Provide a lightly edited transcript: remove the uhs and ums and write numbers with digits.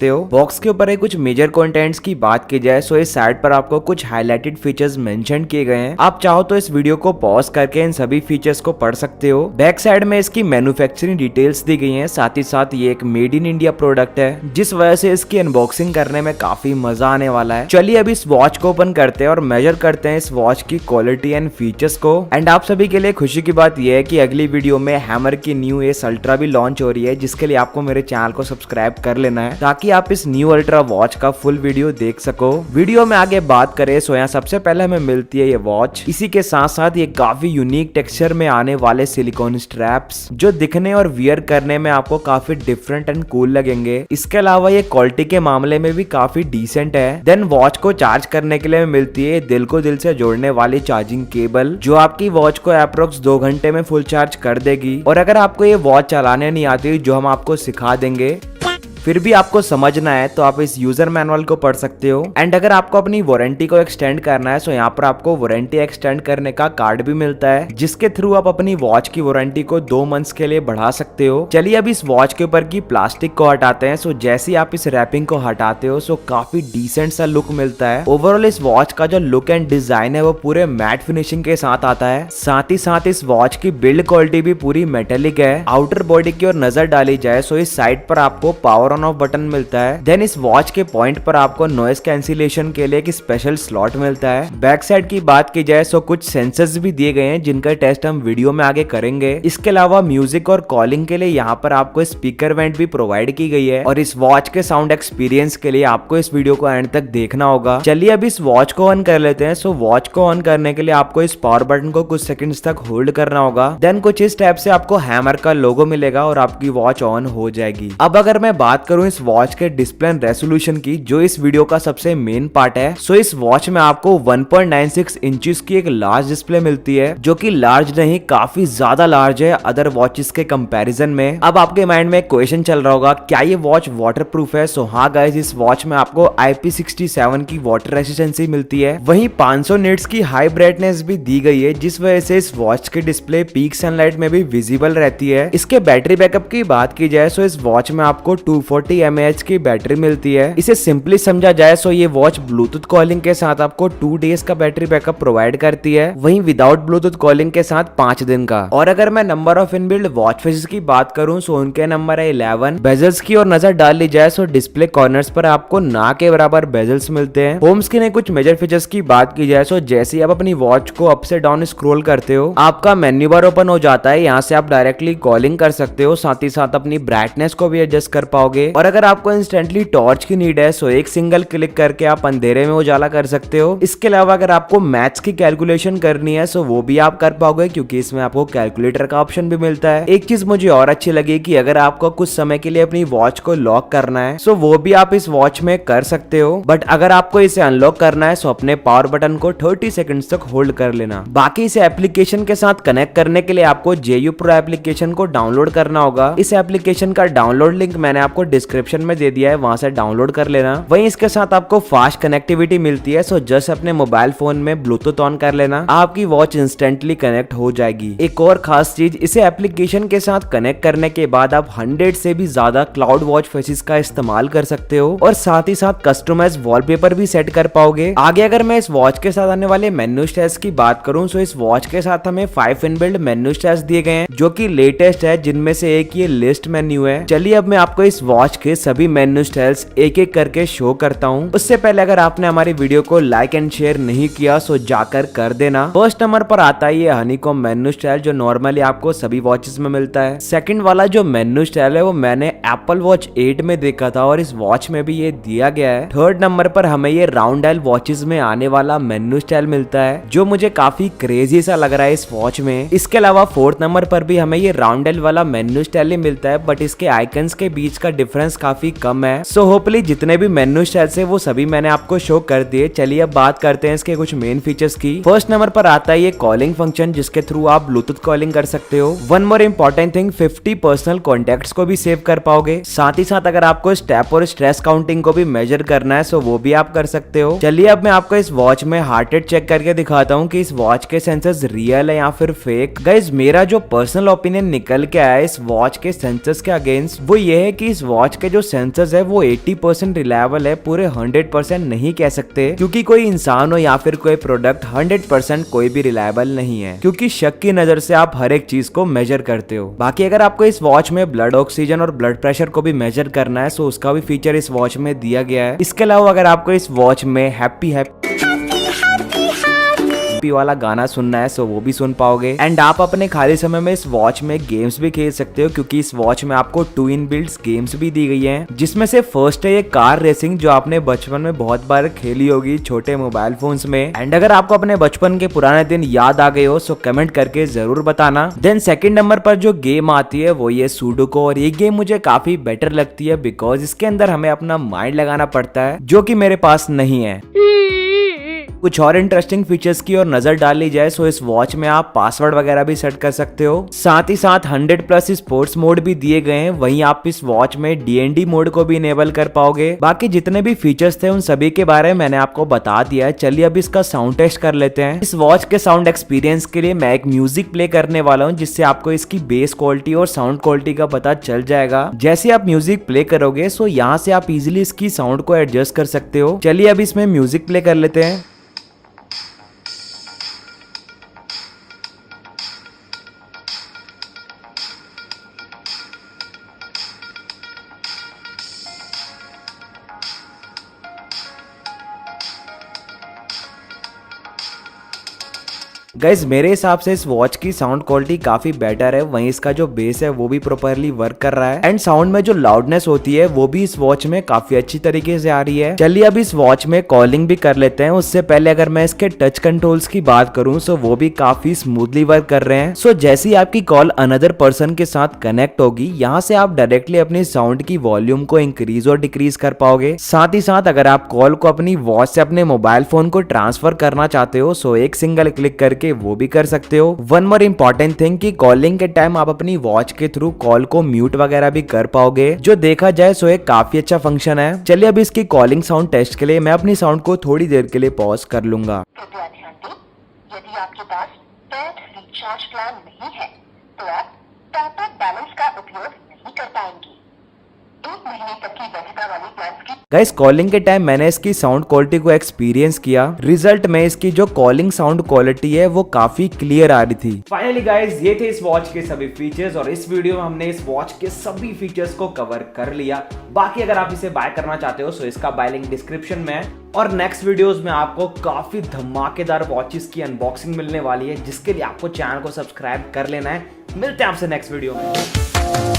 सकते हो। बॉक्स के ऊपर कुछ मेजर कंटेंट्स की बात की जाए सो इस साइड पर आपको कुछ हाईलाइटेड फीचर्स मेंशन किए गए हैं। आप चाहो तो इस वीडियो को पॉज करके इन सभी फीचर्स को पढ़ सकते हो। बैक साइड में इसकी मैन्युफैक्चरिंग डिटेल्स दी गई हैं, साथ ही साथ ये एक मेड इन इंडिया प्रोडक्ट है, जिस वजह से इसकी अनबॉक्सिंग करने में काफी मजा आने वाला है। चलिए अब इस वॉच को ओपन करते हैं और मेजर करते हैं इस वॉच की क्वालिटी एंड फीचर्स को। एंड आप सभी के लिए खुशी की बात यह है कि अगली वीडियो में हैमर की न्यू एस अल्ट्रा भी लॉन्च हो रही है, जिसके लिए आपको मेरे चैनल को सब्सक्राइब कर लेना है ताकि आप इस न्यू अल्ट्रा वॉच का फुल वीडियो देख सको। वीडियो में आगे बात करें सो यहाँ सबसे पहले हमें मिलती है ये वॉच। इसी के साथ साथ ये काफी यूनिक टेक्सचर में आने वाले सिलिकॉन स्ट्रैप्स जो दिखने और वियर करने में आपको काफी डिफरेंट एंड कूल लगेंगे। इसके अलावा ये क्वालिटी के मामले में भी काफी डिसेंट है। देन वॉच को चार्ज करने के लिए मिलती है दिल को दिल से जोड़ने वाली चार्जिंग केबल, जो आपकी वॉच को अप्रोक्स 2 घंटे में फुल चार्ज कर देगी। और अगर आपको ये वॉच चलाने नहीं आती जो हम आपको सिखा देंगे, फिर भी आपको समझना है तो आप इस यूजर मैनुअल को पढ़ सकते हो। एंड अगर आपको अपनी वारंटी को एक्सटेंड करना है तो यहाँ पर आपको वारंटी एक्सटेंड करने का कार्ड भी मिलता है, जिसके थ्रू आप अपनी वॉच की वारंटी को 2 मंथ्स के लिए बढ़ा सकते हो। चलिए अब इस वॉच के ऊपर की प्लास्टिक को हटाते हैं। सो जैसे ही आप इस रैपिंग को हटाते हो सो काफी डिसेंट सा लुक मिलता है। ओवरऑल इस वॉच का जो लुक एंड डिजाइन है वो पूरे मैट फिनिशिंग के साथ आता है। साथ ही साथ इस वॉच की बिल्ड क्वालिटी भी पूरी मेटेलिक है। आउटर बॉडी की ओर नजर डाली जाए सो इस साइड पर आपको पावर ऑन ऑफ बटन मिलता है। देन इस वॉच के पॉइंट पर आपको नॉइस कैंसिलेशन के लिए एक स्पेशल स्लॉट मिलता है। बैक साइड की बात की जाए तो कुछ सेंसर्स भी दिए गए हैं, जिनका टेस्ट हम वीडियो में आगे करेंगे। इसके अलावा म्यूजिक और कॉलिंग के लिए यहाँ पर आपको स्पीकर वेंट भी प्रोवाइड की गई है। और इस वॉच के साउंड एक्सपीरियंस के लिए आपको इस वीडियो को एंड तक देखना होगा। चलिए अब इस वॉच को ऑन कर लेते हैं। सो वॉच को ऑन करने के लिए आपको इस पावर बटन को कुछ सेकंड्स तक होल्ड करना होगा। देन कुछ इस टाइप से आपको हैमर का लोगो मिलेगा और आपकी वॉच ऑन हो जाएगी। अब अगर मैं बात करूं इस वॉच के डिस्प्ले एंड रेजोल्यूशन की, जो इस वीडियो का सबसे मेन पार्ट है, सो इस वॉच में आपको 1.96 इंचेस की एक लार्ज डिस्प्ले मिलती है, जो कि लार्ज नहीं काफी ज्यादा लार्ज है अदर वॉचेस के कंपैरिजन में। अब आपके माइंड में एक क्वेश्चन चल रहा होगा, क्या ये वॉच वाटर प्रूफ है? सो हाँ गाइस, इस वॉच में आपको IP67 की वाटर रेसिस्टेंसी मिलती है। वहीं 500 निट्स की हाई ब्राइटनेस भी दी गई है, जिस वजह से इस वॉच की डिस्प्ले पीक सनलाइट में भी विजिबल रहती है। इसके बैटरी बैकअप की बात की जाए तो इस वॉच में आपको 240 mAh की बैटरी मिलती है। इसे सिंपली समझा जाए तो ये वॉच ब्लूटूथ कॉलिंग के साथ आपको 2 डेज का बैटरी बैकअप प्रोवाइड करती है, वहीं विदाउट ब्लूटूथ कॉलिंग के साथ 5 दिन का। और अगर मैं number of inbuilt watch faces की बात करूं तो उनके नंबर है 11। बेजल्स की ओर नजर डाल ली जाए तो डिस्प्ले कॉर्नर्स पर आपको ना के बराबर बेजल्स मिलते हैं। होम स्क्रीन के कुछ मेजर फीचर्स की बात की जाए तो जैसे ही आप अपनी वॉच को अप से डाउन स्क्रॉल करते हो, आपका मेन्यू बार ओपन हो जाता है। यहाँ से आप डायरेक्टली कॉलिंग कर सकते हो, साथ ही साथ अपनी ब्राइटनेस को भी एडजस्ट कर पाओगे। और अगर आपको इंस्टेंटली टॉर्च की नीड है सो एक सिंगल क्लिक करके आप अंधेरे में उजाला कर सकते हो। इसके अलावा अगर आपको मैथ्स की कैलकुलेशन करनी है सो वो भी आप कर पाओगे, क्योंकि इसमें आपको कैलकुलेटर का ऑप्शन भी मिलता है। एक चीज मुझे और अच्छी लगी कि अगर आपको कुछ समय के लिए अपनी वॉच को लॉक करना है सो वो भी आप इस वॉच में कर सकते हो। बट अगर आपको इसे अनलॉक करना है सो अपने पावर बटन को 30 सेकंड्स तक होल्ड कर लेना। बाकी इसे एप्लीकेशन के साथ कनेक्ट करने के लिए आपको JU Pro एप्लीकेशन को डाउनलोड करना होगा। इस एप्लीकेशन का डाउनलोड लिंक मैंने आपको डिस्क्रिप्शन में दे दिया है, वहां से डाउनलोड कर लेना। वहीं इसके साथ आपको फास्ट कनेक्टिविटी मिलती है, सो जस्ट अपने मोबाइल फोन में ब्लूटूथ ऑन कर लेना, आपकी वॉच इंस्टेंटली कनेक्ट हो जाएगी। एक और खास चीज, इसे एप्लीकेशन के साथ कनेक्ट करने के बाद आप 100 से भी ज्यादा क्लाउड वॉच फेसेस का इस्तेमाल कर सकते हो और साथ ही साथ कस्टमाइज वॉलपेपर भी सेट कर पाओगे। आगे अगर मैं इस वॉच के साथ आने वाले मेन्यू स्टाइल्स की बात करूं तो इस वॉच के साथ हमें 5 इनबिल्ट मेन्यू स्टाइल्स दिए गए हैं, जो कि लेटेस्ट है, जिनमें से एक ये लिस्ट मेन्यू है। चलिए अब मैं आपको इस वॉच के सभी मेन्यू स्टाइल्स एक एक करके शो करता हूँ। उससे पहले अगर आपने हमारी वीडियो को लाइक एंड शेयर नहीं किया सो जाकर कर देना। फर्स्ट नंबर पर आता है ये हनीकॉम मेन्यू स्टाइल, जो नॉर्मली आपको सभी वॉचेस में मिलता है। सेकंड वाला जो मेन्यू स्टाइल है वो मैंने एप्पल वॉच 8 में देखा था और इस वॉच में भी ये दिया गया है। थर्ड नंबर पर हमें ये राउंड डायल वॉचेस में आने वाला मेन्यू स्टाइल मिलता है, जो मुझे काफी क्रेजी सा लग रहा है इस वॉच में। इसके अलावा फोर्थ नंबर पर भी हमें ये राउंड डायल वाला मेन्यू स्टाइल ही मिलता है, बट इसके आइकन्स के बीच का डिफरेंस काफी कम है। सो होपफुली जितने भी मेन्यू स्टाइल्स है वो सभी मैंने आपको शो कर दिए। चलिए अब बात करते हैं इसके कुछ मेन फीचर्स की। फर्स्ट नंबर पर आता है ये कॉलिंग फंक्शन, जिसके थ्रू आप ब्लूटूथ कॉलिंग कर सकते हो। One more important thing, 50 personal contacts को भी सेव कर पाओगे। साथ ही साथ अगर आपको स्टेप और स्ट्रेस काउंटिंग को भी मेजर करना है सो वो भी आप कर सकते हो। चलिए अब मैं आपको इस वॉच में हार्ट रेट चेक करके दिखाता हूँ कि इस वॉच के सेंसर्स रियल है या फिर फेक। गाइस मेरा जो पर्सनल ओपिनियन निकल के आया इस वॉच के सेंसर्स के अगेंस्ट वो ये है कि इस वॉच वॉच के जो सेंसर्स है वो 80% रिलायबल है, पूरे 100% नहीं कह सकते, क्योंकि कोई इंसान हो या फिर कोई प्रोडक्ट 100% कोई भी रिलायबल नहीं है, क्योंकि शक की नजर से आप हर एक चीज को मेजर करते हो। बाकी अगर आपको इस वॉच में ब्लड ऑक्सीजन और ब्लड प्रेशर को भी मेजर करना है तो उसका भी फीचर इस वॉच में दिया गया है। इसके अलावा अगर आपको इस वॉच में हैप्पी वाला गाना सुनना है सो वो भी सुन पाओगे। एंड आप अपने खाली समय में इस वॉच में गेम्स भी खेल सकते हो, क्योंकि इस वॉच में आपको 2 इनबिल्ट गेम्स भी दी गई हैं, जिसमें से फर्स्ट है ये कार रेसिंग, जो आपने बचपन में बहुत बार खेली होगी छोटे मोबाइल फोन्स में। एंड अगर आपको अपने बचपन के पुराने दिन याद आ गए हो सो कमेंट करके जरूर बताना। देन सेकंड नंबर पर जो गेम आती है वो ये सुडोको, और ये गेम मुझे काफी बेटर लगती है बिकॉज इसके अंदर हमें अपना माइंड लगाना पड़ता है, जो कि मेरे पास नहीं है। कुछ और इंटरेस्टिंग फीचर्स की और नजर डाल ली जाए सो इस वॉच में आप पासवर्ड वगैरह भी सेट कर सकते हो। साथ ही साथ 100+ स्पोर्ट्स मोड भी दिए गए हैं। वहीं आप इस वॉच में DND मोड को भी इनेबल कर पाओगे। बाकी जितने भी फीचर्स थे उन सभी के बारे में मैंने आपको बता दिया है। चलिए अब इसका साउंड टेस्ट कर लेते हैं। इस वॉच के साउंड एक्सपीरियंस के लिए मैं एक म्यूजिक प्ले करने वाला हूँ, जिससे आपको इसकी बेस क्वालिटी और साउंड क्वालिटी का पता चल जाएगा। जैसे आप म्यूजिक प्ले करोगे सो यहाँ से आप इजिली इसकी साउंड को एडजस्ट कर सकते हो। चलिए अब इसमें म्यूजिक प्ले कर लेते हैं। गाइज मेरे हिसाब से इस वॉच की साउंड क्वालिटी काफी बेटर है। वहीं इसका जो बेस है वो भी प्रॉपर्ली वर्क कर रहा है, एंड साउंड में जो लाउडनेस होती है वो भी इस वॉच में काफी अच्छी तरीके से आ रही है। चलिए अब इस वॉच में कॉलिंग भी कर लेते हैं। उससे पहले अगर मैं इसके टच कंट्रोल्स की बात करूं तो वो भी काफी स्मूथली वर्क कर रहे हैं। सो जैसे ही आपकी कॉल अनदर पर्सन के साथ कनेक्ट होगी, यहाँ से आप डायरेक्टली अपनी साउंड की वॉल्यूम को इंक्रीज और डिक्रीज कर पाओगे। साथ ही साथ अगर आप कॉल को अपनी वॉच से अपने मोबाइल फोन को ट्रांसफर करना चाहते हो सो एक सिंगल क्लिक करके वो भी कर सकते हो। वन मोर इम्पोर्टेंट थिंग कि कॉलिंग के टाइम आप अपनी वॉच के थ्रू कॉल को म्यूट वगैरह भी कर पाओगे, जो देखा जाए सो एक काफी अच्छा फंक्शन है। चलिए अब इसकी कॉलिंग साउंड टेस्ट के लिए मैं अपनी साउंड को थोड़ी देर के लिए पॉज कर लूंगा। कृपया ध्यान दें, यदि आपके पास पेड रिचार्ज प्लान नहीं है तो आप टॉप अप बैलेंस का उपयोग नहीं कर पाएंगे। 1 महीने तक की वैधता वाले प्लान की गाइस कॉलिंग के टाइम मैंने इसकी साउंड क्वालिटी को एक्सपीरियंस किया। रिजल्ट में इसकी जो कॉलिंग साउंड क्वालिटी है वो काफी क्लियर आ रही थी। फाइनली गाइस ये थे इस वॉच के सभी फीचर्स, और इस वीडियो में हमने इस वॉच के सभी फीचर्स को कवर कर लिया। बाकी अगर आप इसे बाय करना चाहते हो तो इसका बाय लिंक डिस्क्रिप्शन में है, और नेक्स्ट वीडियोस में आपको काफी धमाकेदार वॉचेस की अनबॉक्सिंग मिलने वाली है, जिसके लिए आपको चैनल को सब्सक्राइब कर लेना है। मिलते हैं आपसे नेक्स्ट वीडियो में।